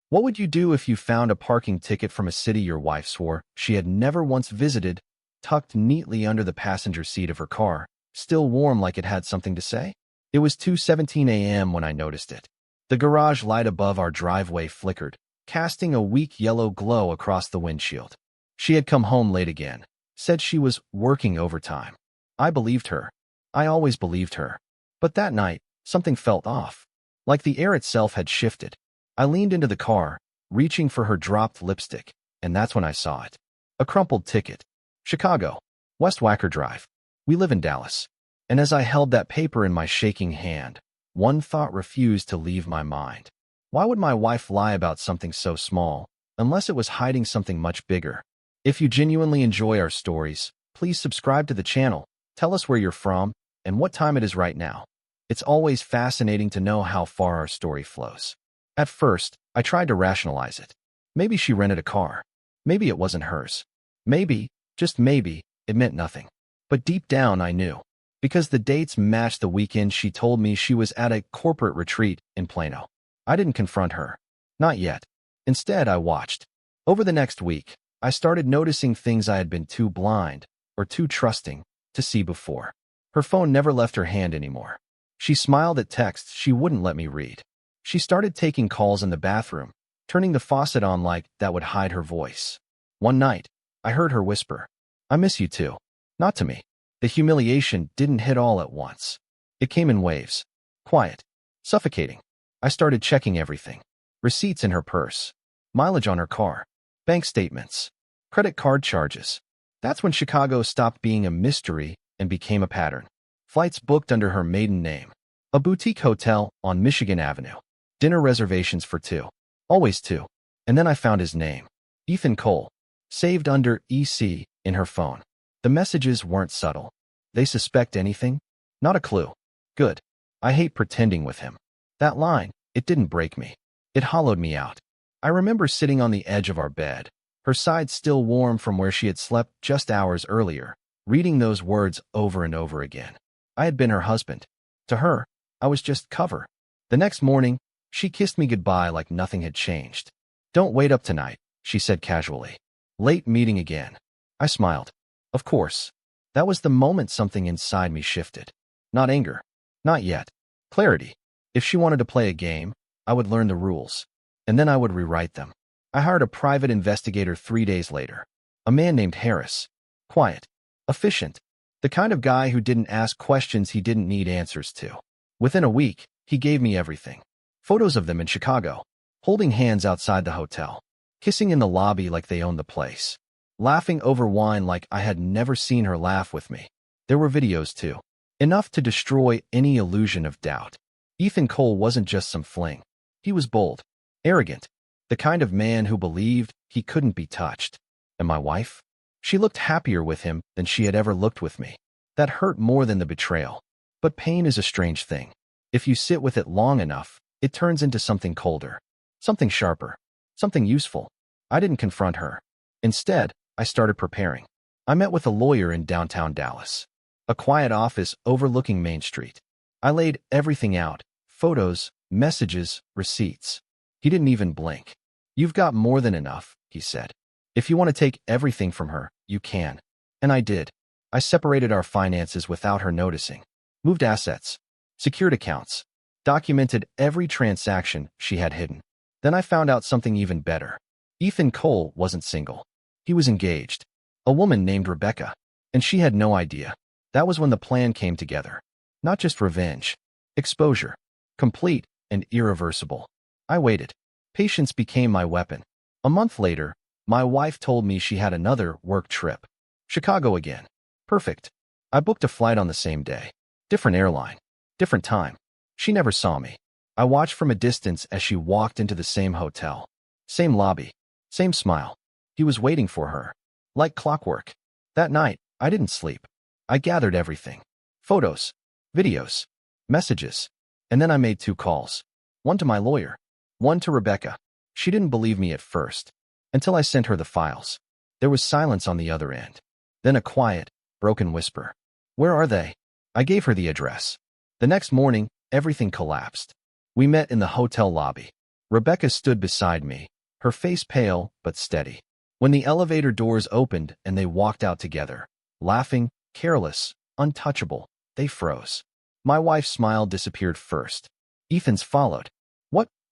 What would you do if you found a parking ticket from a city your wife swore she had never once visited, tucked neatly under the passenger seat of her car, still warm like it had something to say? It was 2:17 a.m. when I noticed it. The garage light above our driveway flickered, casting a weak yellow glow across the windshield. She had come home late again, said she was working overtime. I believed her. I always believed her. But that night, something felt off. Like the air itself had shifted. I leaned into the car, reaching for her dropped lipstick, and that's when I saw it. A crumpled ticket. Chicago. West Wacker Drive. We live in Dallas. And as I held that paper in my shaking hand, one thought refused to leave my mind. Why would my wife lie about something so small, unless it was hiding something much bigger? If you genuinely enjoy our stories, please subscribe to the channel, tell us where you're from, and what time it is right now. It's always fascinating to know how far our story flows. At first, I tried to rationalize it. Maybe she rented a car. Maybe it wasn't hers. Maybe, just maybe, it meant nothing. But deep down I knew. Because the dates matched the weekend she told me she was at a corporate retreat in Plano. I didn't confront her. Not yet. Instead, I watched. Over the next week, I started noticing things I had been too blind, or too trusting, to see before. Her phone never left her hand anymore. She smiled at texts she wouldn't let me read. She started taking calls in the bathroom, turning the faucet on like that would hide her voice. One night, I heard her whisper, "I miss you too." Not to me. The humiliation didn't hit all at once. It came in waves. Quiet. Suffocating. I started checking everything. Receipts in her purse. Mileage on her car. Bank statements. Credit card charges. That's when Chicago stopped being a mystery and became a pattern. Flights booked under her maiden name. A boutique hotel on Michigan Avenue. Dinner reservations for two. Always two. And then I found his name. Ethan Cole. Saved under EC in her phone. The messages weren't subtle. They suspect anything? Not a clue. Good. I hate pretending with him. That line, it didn't break me. It hollowed me out. I remember sitting on the edge of our bed, her side still warm from where she had slept just hours earlier, reading those words over and over again. I had been her husband. To her, I was just cover. The next morning, she kissed me goodbye like nothing had changed. "Don't wait up tonight," she said casually. "Late meeting again." I smiled. Of course. That was the moment something inside me shifted. Not anger. Not yet. Clarity. If she wanted to play a game, I would learn the rules. And then I would rewrite them. I hired a private investigator 3 days later. A man named Harris. Quiet. Efficient. The kind of guy who didn't ask questions he didn't need answers to. Within a week, he gave me everything. Photos of them in Chicago. Holding hands outside the hotel. Kissing in the lobby like they owned the place. Laughing over wine like I had never seen her laugh with me. There were videos too. Enough to destroy any illusion of doubt. Ethan Cole wasn't just some fling. He was bold. Arrogant. The kind of man who believed he couldn't be touched. And my wife? She looked happier with him than she had ever looked with me. That hurt more than the betrayal. But pain is a strange thing. If you sit with it long enough, it turns into something colder. Something sharper. Something useful. I didn't confront her. Instead, I started preparing. I met with a lawyer in downtown Dallas. A quiet office overlooking Main Street. I laid everything out. Photos, messages, receipts. He didn't even blink. "You've got more than enough," he said. "If you want to take everything from her, you can." And I did. I separated our finances without her noticing. Moved assets. Secured accounts. Documented every transaction she had hidden. Then I found out something even better. Ethan Cole wasn't single. He was engaged. A woman named Rebecca. And she had no idea. That was when the plan came together. Not just revenge. Exposure. Complete and irreversible. I waited. Patience became my weapon. A month later, my wife told me she had another work trip. Chicago again. Perfect. I booked a flight on the same day. Different airline. Different time. She never saw me. I watched from a distance as she walked into the same hotel. Same lobby. Same smile. He was waiting for her. Like clockwork. That night, I didn't sleep. I gathered everything. Photos. Videos. Messages. And then I made 2 calls. One to my lawyer. One to Rebecca. She didn't believe me at first. Until I sent her the files. There was silence on the other end. Then a quiet, broken whisper. "Where are they?" I gave her the address. The next morning, everything collapsed. We met in the hotel lobby. Rebecca stood beside me, her face pale but steady. When the elevator doors opened and they walked out together, laughing, careless, untouchable, they froze. My wife's smile disappeared first. Ethan's followed.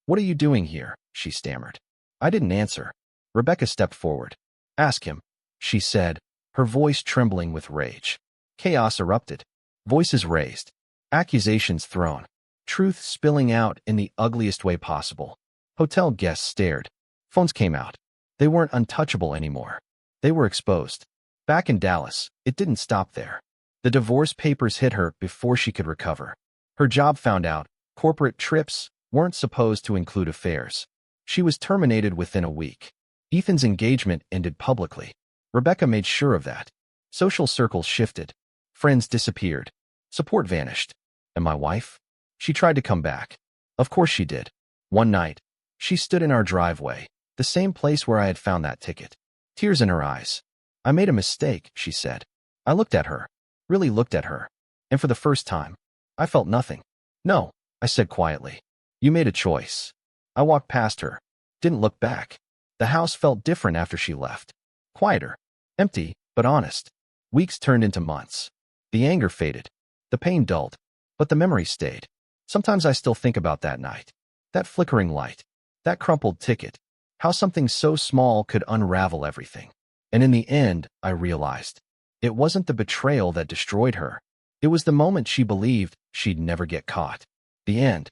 What are you doing here?" she stammered. I didn't answer. Rebecca stepped forward. "Ask him," she said, her voice trembling with rage. Chaos erupted. Voices raised. Accusations thrown. Truth spilling out in the ugliest way possible. Hotel guests stared. Phones came out. They weren't untouchable anymore. They were exposed. Back in Dallas, it didn't stop there. The divorce papers hit her before she could recover. Her job found out. Corporate trips weren't supposed to include affairs. She was terminated within a week. Ethan's engagement ended publicly. Rebecca made sure of that. Social circles shifted. Friends disappeared. Support vanished. And my wife? She tried to come back. Of course she did. One night, she stood in our driveway, the same place where I had found that ticket. Tears in her eyes. "I made a mistake," she said. I looked at her. Really looked at her. And for the first time, I felt nothing. "No," I said quietly. "You made a choice." I walked past her. Didn't look back. The house felt different after she left. Quieter. Empty, but honest. Weeks turned into months. The anger faded. The pain dulled. But the memory stayed. Sometimes I still think about that night. That flickering light. That crumpled ticket. How something so small could unravel everything. And in the end, I realized. It wasn't the betrayal that destroyed her. It was the moment she believed she'd never get caught. The end.